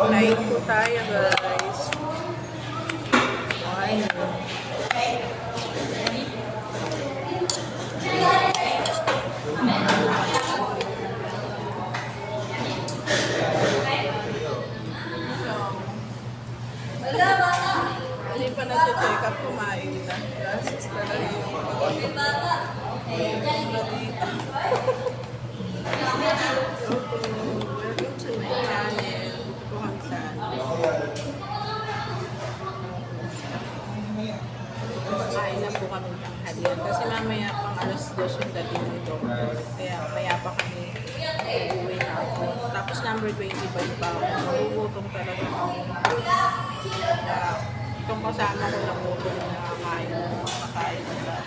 Kain po tayo, guys. Kain. Hindi pa na-check up, kumain na. Gasis talaga yung pag-ibata. Welcome to my channel. Dito po kami sa kain na po kami ng halian. Kasi mamaya pang alas 2 yung dating ng doktor. Kaya maya pa kami uuwi na ako. Tapos number 25 pa ako. Nagugutom talaga ako. Itong kasama ko na gutom na kakain. Kakain na.